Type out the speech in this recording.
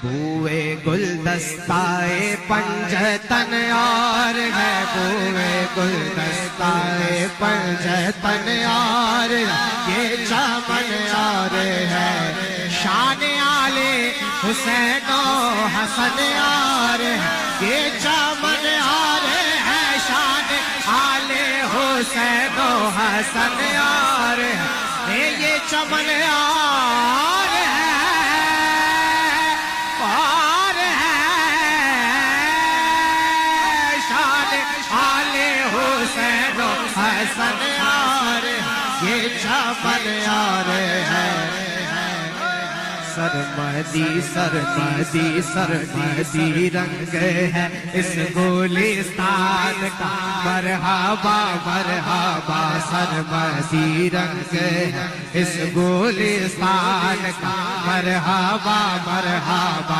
बुए गुलदस्ताए पंजतन और है, बुए गुलदस्ताए पंजतन और ये चमन और है, शान आले हुसैनो हसन और ये चमन और है, शान आले हुसैनो हसन और ये चमन और हसन यार ये चमन यार है। सरमदी सरमदी सरमदी रंग है इस गुलिस्तान का, मरहबा मरहबा सरमदी रंग है इस गुलिस्तान का, मरहबा मरहबा